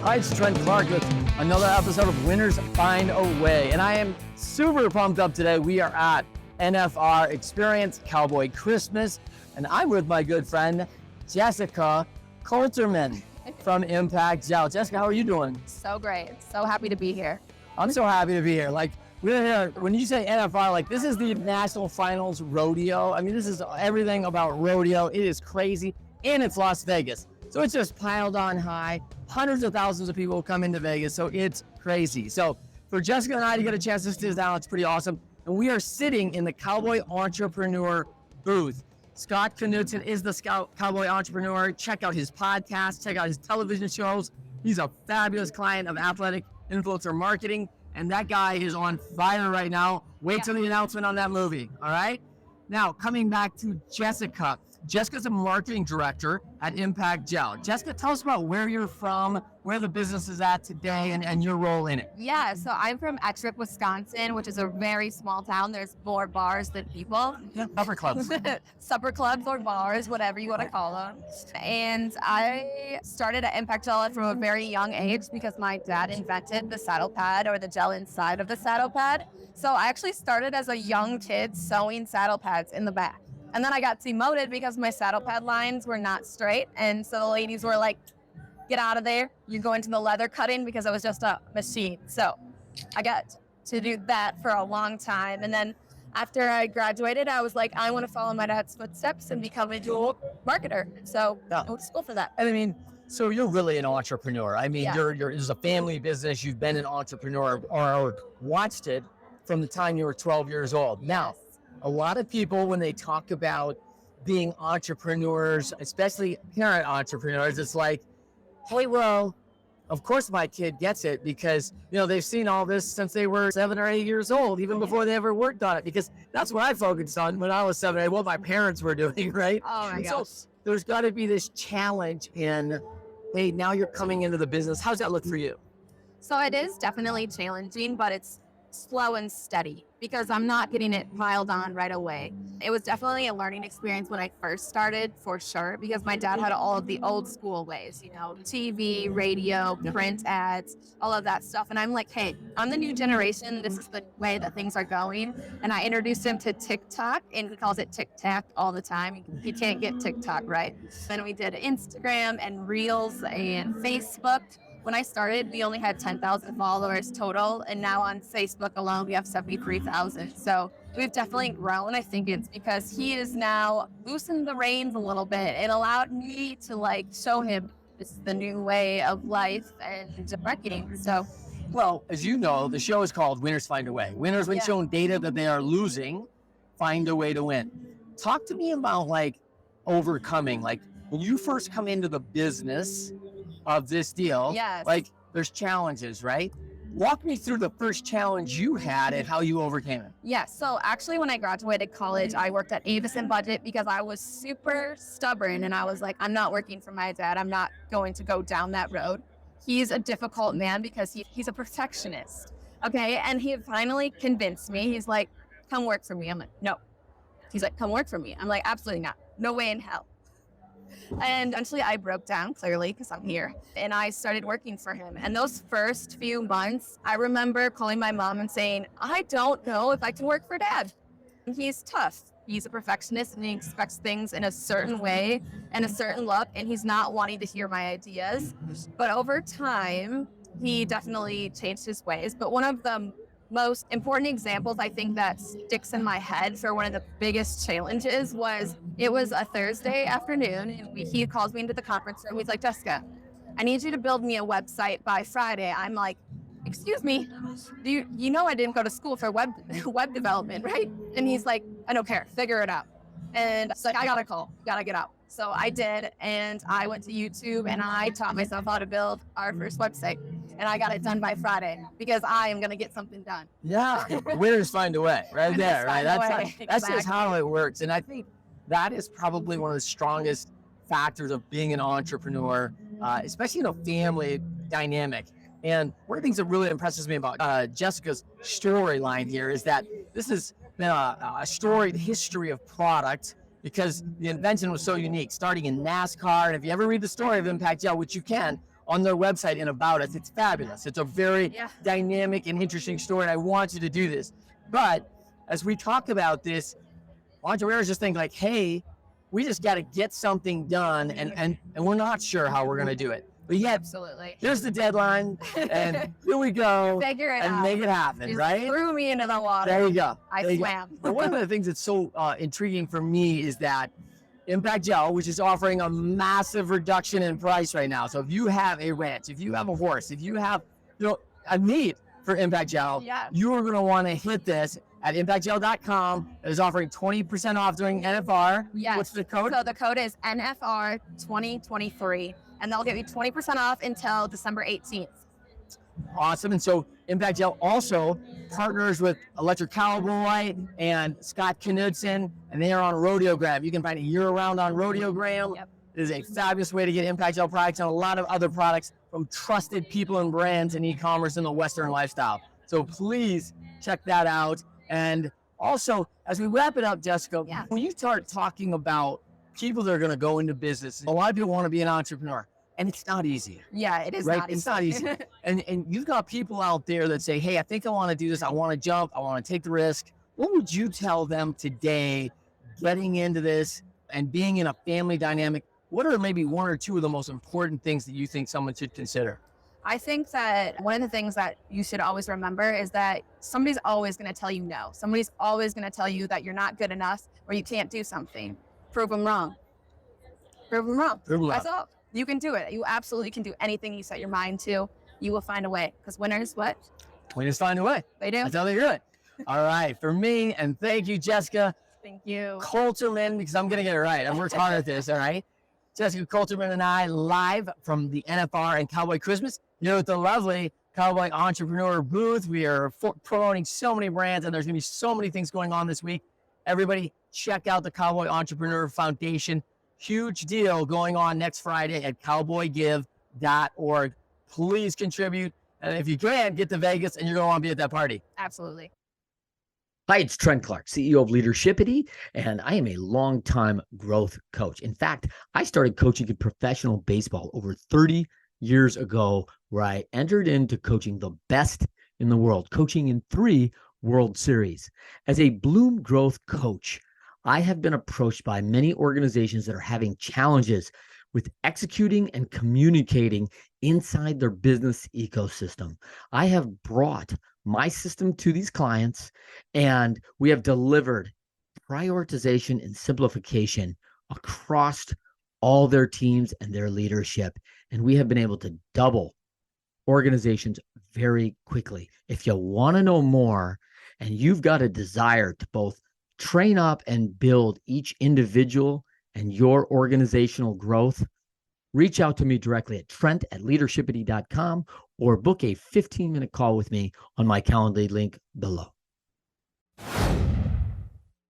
Hi, it's Trent Clark with another episode of Winners Find a Way. And I am super pumped up today. We are at NFR Experience Cowboy Christmas. And I'm with my good friend, Jessica Kolterman from Impact Gel. Jessica, how are you doing? So great. So happy to be here. I'm so happy to be here. Like, we're here, when you say NFR, like, this is the National Finals Rodeo. I mean, this is everything about rodeo. It is crazy. And it's Las Vegas. So it's just piled on high. Hundreds of thousands of people come into Vegas, so it's crazy. So for Jessica and I to get a chance to sit down, it's pretty awesome. And we are sitting in the Cowboy Entrepreneur booth. Scott Knudsen is the Cowboy Entrepreneur. Check out his podcast, check out his television shows. He's a fabulous client of Athletic Influencer Marketing, and that guy is on fire right now. Wait till the announcement on that movie, all right? Now, coming back to Jessica. Jessica's a marketing director at Impact Gel. Jessica, tell us about where you're from, where the business is at today, and your role in it. Yeah, so I'm from Extrick, Wisconsin, which is a very small town. There's more bars than people. Yeah, supper clubs. Supper clubs or bars, whatever you want to call them. And I started at Impact Gel from a very young age because my dad invented the saddle pad or the gel inside of the saddle pad. So I actually started as a young kid sewing saddle pads in the back. And then I got demoted because my saddle pad lines were not straight. And so the ladies were like, get out of there. You're going to the leather cutting because it was just a machine. So I got to do that for a long time. And then after I graduated, I was like, I want to follow my dad's footsteps and become a dual marketer. So I went to school for that. And I mean, so you're really an entrepreneur. I mean, Yeah. it's a family business. You've been an entrepreneur or watched it from the time you were 12 years old. Now, a lot of people, when they talk about being entrepreneurs, especially parent entrepreneurs, it's like, hey, well, of course my kid gets it because, you know, they've seen all this since they were 7 or 8 years old, even before they ever worked on it, because that's what I focused on when I was 7 or 8, what my parents were doing, right? Oh my gosh. So there's got to be this challenge in, hey, now you're coming into the business. How's that look for you? So it is definitely challenging, but it's slow and steady because I'm not getting it piled on right away. It was definitely a learning experience when I first started, for sure, because my dad had all of the old school ways, you know, TV, radio, print ads, all of that stuff. And I'm like, hey, I'm the new generation. This is the way that things are going. And I introduced him to TikTok, and he calls it TikTok all the time. He can't get TikTok right. Then we did Instagram and Reels and Facebook. When I started, we only had 10,000 followers total, and now on Facebook alone, we have 73,000. So we've definitely grown. I think it's because he is now loosened the reins a little bit. It allowed me to like show him it's the new way of life and marketing. So, Well, as you know, the show is called Winners Find a Way. Winners, when shown data that they are losing, find a way to win. Talk to me about like overcoming, like when you first come into the business of this deal, Yes. like there's challenges, right? Walk me through the first challenge you had and how you overcame it. yeah. So actually, when I graduated college, I worked at Avis and Budget because I was super stubborn, and I was like, I'm not working for my dad. I'm not going to go down that road. He's a difficult man because he's a perfectionist. Okay. And he finally convinced me. He's like, come work for me. I'm like, no. He's like, come work for me. I'm like, absolutely not. No way in hell. And eventually I broke down, clearly, because I'm here, and I started working for him. And those first few months, I remember calling my mom and saying, I don't know if I can work for Dad. And he's tough. He's a perfectionist, and he expects things in a certain way and a certain look, and he's not wanting to hear my ideas. But over time, he definitely changed his ways. But one of the most important examples I think that sticks in my head for one of the biggest challenges was, it was a Thursday afternoon, and he calls me into the conference room. He's like, Jessica, I need you to build me a website by Friday. I'm like, excuse me, you know I didn't go to school for web development, right? And he's like, I don't care, figure it out. And it's like, I gotta get out. So I did, and I went to YouTube and I taught myself how to build our first website. And I got it done by Friday because I am going to get something done. Yeah, winners find a way, right there, right? That's just how it works. And I think that is probably one of the strongest factors of being an entrepreneur, especially in a family dynamic. And one of the things that really impresses me about Jessica's storyline here is that this has been a storied history of product, because the invention was so unique, starting in NASCAR. And if you ever read the story of Impact Gel, which you can, on their website and about us. It's fabulous. It's a very Yeah. dynamic and interesting story, and I want you to do this. But as we talk about this, entrepreneurs just think like, hey, we just got to get something done, and we're not sure how we're going to do it. But yet, Absolutely. here's the deadline, and here we go, Figure it and out. make it happen, Just right? threw me into the water. There you go. I There you go. swam. But one of the things that's so intriguing for me is that Impact Gel, which is offering a massive reduction in price right now. So if you have a ranch, if you have a horse, if you have a need for Impact Gel, Yeah. you are going to want to hit this at impactgel.com. It is offering 20% off during NFR. Yes. What's the code? So the code is NFR 2023, and they'll give you 20% off until December 18th. Awesome. And so Impact Gel also partners with Electric Cowboy and Scott Knudsen, and they are on Rodeogram. You can find it year-round on Rodeogram. Yep. It is a fabulous way to get Impact Gel products and a lot of other products from trusted people and brands in e-commerce in the Western lifestyle. So please check that out. And also, as we wrap it up, Jessica, Yeah. when you start talking about people that are going to go into business, a lot of people want to be an entrepreneur, and it's not easy. Yeah, it is Right? not easy. It's not easy. And you've got people out there that say, hey, I think I want to do this. I want to jump. I want to take the risk. What would you tell them today getting into this and being in a family dynamic? What are maybe one or two of the most important things that you think someone should consider? I think that one of the things that you should always remember is that somebody's always going to tell you no. Somebody's always going to tell you that you're not good enough or you can't do something. Prove them wrong. Prove them wrong. Prove 'em That's wrong. all. You can do it. You absolutely can do anything you set your mind to. You will find a way. Because winners, what? We just find a way. They do. That's how they do it. All right. For me, and thank you, Jessica Thank you. Kolterman, because I'm going to get it right. I've worked hard at this. All right. Jessica Kolterman and I live from the NFR and Cowboy Christmas. You're at the lovely Cowboy Entrepreneur booth. We are promoting so many brands, and there's going to be so many things going on this week. Everybody, check out the Cowboy Entrepreneur Foundation. Huge deal going on next Friday at cowboygive.org. Please contribute. And if you can, get to Vegas, and you're going to want to be at that party. Absolutely. Hi, it's Trent Clark, CEO of Leadershipity, and I am a longtime growth coach. In fact, I started coaching in professional baseball over 30 years ago, where I entered into coaching the best in the world, coaching in 3 World Series. As a Bloom growth coach, I have been approached by many organizations that are having challenges with executing and communicating inside their business ecosystem. I have brought my system to these clients, and we have delivered prioritization and simplification across all their teams and their leadership. And we have been able to double organizations very quickly. If you want to know more and you've got a desire to both train up and build each individual and your organizational growth, reach out to me directly at trent@leadershipity.com or book a 15-minute call with me on my Calendly link below.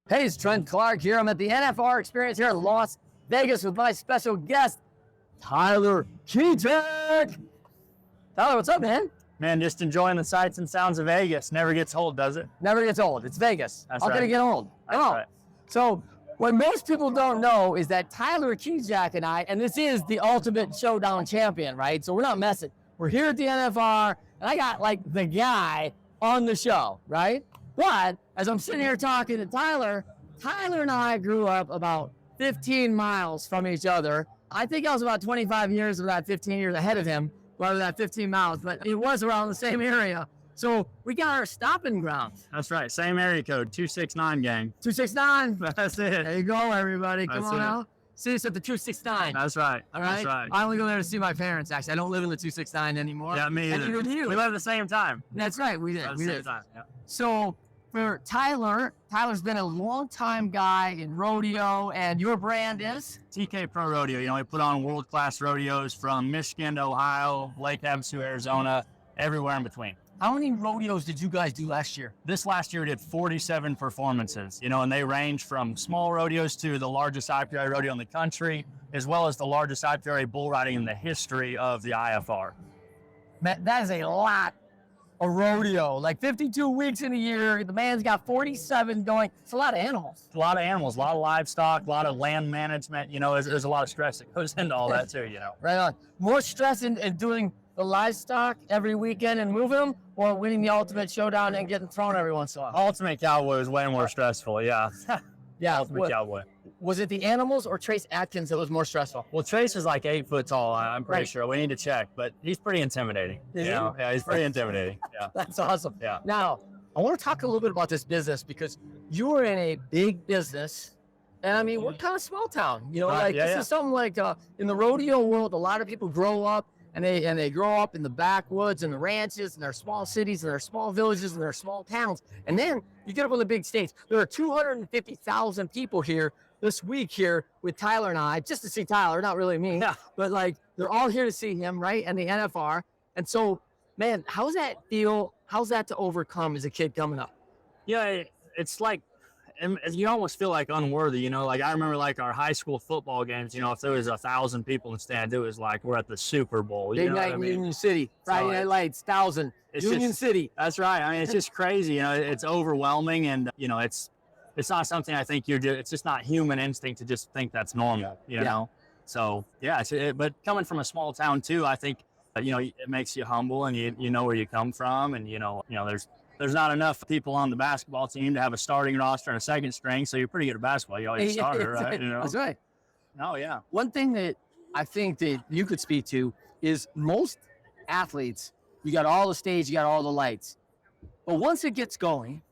Hey, it's Trent Clark here. I'm at the NFR Experience here in Las Vegas with my special guest, Tyler Kijak. Tyler, what's up, man? Man, just enjoying the sights and sounds of Vegas. Never gets old, does it? Never gets old. It's Vegas. That's How can right. it get old? That's Come on. right. So what most people don't know is that Tyler Kijak and I, and this is the ultimate showdown champion, right? So we're not messing. We're here at the NFR, and I got like the guy on the show, right? But as I'm sitting here talking to Tyler, Tyler and I grew up about 15 miles from each other. I think I was about 25 years of that 15 years ahead of him, rather than that 15 miles, but it was around the same area. So we got our stopping grounds. That's right. Same area code, 269 gang. 269. That's it. There you go, everybody. Come That's on it. out. See us at the 269. That's right. All right. That's right. I only go there to see my parents, actually. I don't live in the 269 anymore. Yeah, me And either. neither do you. We live at the same time. That's right. We did. At the We same did. time. Yeah. So for Tyler's been a long-time guy in rodeo, and your brand is? TK Pro Rodeo. You know, we put on world-class rodeos from Michigan to Ohio, Lake Havasu, Arizona, everywhere in between. How many rodeos did you guys do last year? This last year we did 47 performances, you know, and they range from small rodeos to the largest IPRA rodeo in the country, as well as the largest IPRA bull riding in the history of the IFR. That is a lot a rodeo, like 52 weeks in a year. The man's got 47 going. It's a lot of animals. A lot of animals, a lot of livestock, a lot of land management. You know, there's a lot of stress that goes into all that too, you know. Right on. More stress in doing the livestock every weekend and moving them, or winning the ultimate showdown and getting thrown every once in a while? Ultimate Cowboy was way more stressful, yeah. Yeah. Ultimate Cowboy. Was it the animals or Trace Atkins that was more stressful? Well, Trace is like 8 foot tall, I'm pretty Right. sure. We need to check, but he's pretty intimidating. Is you he? know? Yeah, he's pretty intimidating. Yeah. That's awesome. Yeah. Now, I want to talk a little bit about this business because you are in a big business. And I mean, we're kind of small town, you know, Right, like yeah, this yeah. is something like in the rodeo world, a lot of people grow up and they grow up in the backwoods and the ranches and their small cities and their small villages and their small towns. And then you get up on the big stage. There are 250,000 people here this week here with Tyler and I, just to see Tyler, not really me, Yeah. but like they're all here to see him, right? And the NFR. And so, man, how's that feel? How's that to overcome as a kid coming up? Yeah, it's like, and you almost feel like unworthy, you know. Like I remember, like our high school football games. You know, if there was 1,000 people in the stand, it was like we're at the Super Bowl. You Big know night what I in mean? Union City, Friday Night Lights, 1,000, It's Union just- City. That's right. I mean, it's just crazy. You know, it's overwhelming, and you know, it's not something I think it's just not human instinct to just think that's normal. You know. So yeah, but coming from a small town too, I think you know it makes you humble, and you know where you come from, and you know there's not enough people on the basketball team to have a starting roster and a second string, so you're pretty good at basketball. You always starter, right? You know. That's right. Oh yeah. One thing that I think that you could speak to is most athletes, you got all the stage, you got all the lights. But once it gets going,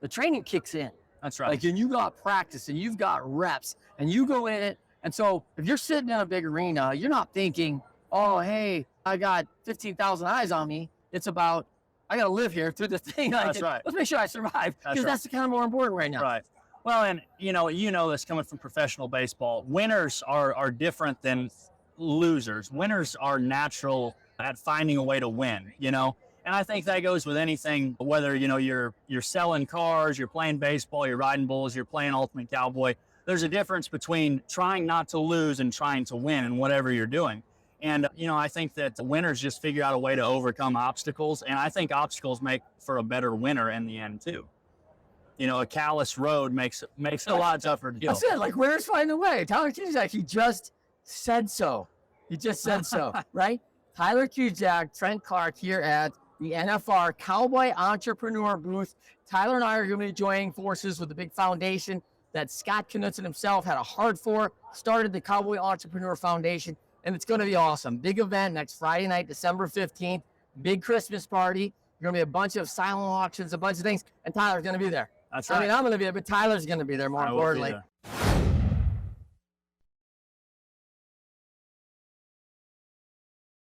the training kicks in. That's right. Like, and you got practice and you've got reps and you go in it. And so if you're sitting in a big arena, you're not thinking, oh, hey, I got 15,000 eyes on me. It's about, I got to live here through the thing. That's right. Let's make sure I survive. Because right. that's kind of more important right now. Right. Well, and you know this coming from professional baseball. Winners are different than losers. Winners are natural at finding a way to win, you know. And I think that goes with anything, whether you know you're selling cars, you're playing baseball, you're riding bulls, you're playing Ultimate Cowboy. There's a difference between trying not to lose and trying to win in whatever you're doing. And you know, I think that the winners just figure out a way to overcome obstacles, and I think obstacles make for a better winner in the end too. You know, a callous road makes it a lot tougher to do. That's it. Like, winners find a way. Tyler Kijak, he just said so. He just said so, right? Tyler Kijak, Trent Clark here at the NFR Cowboy Entrepreneur booth. Tyler and I are going to be joining forces with the big foundation that Scott Knudsen himself had a heart for, started the Cowboy Entrepreneur Foundation, and it's going to be awesome. Big event next Friday night, December 15th. Big Christmas party. There's going to be a bunch of silent auctions, a bunch of things, and Tyler's going to be there. That's I right. mean, I'm going to be there, but Tyler's going to be there more I will be importantly. there.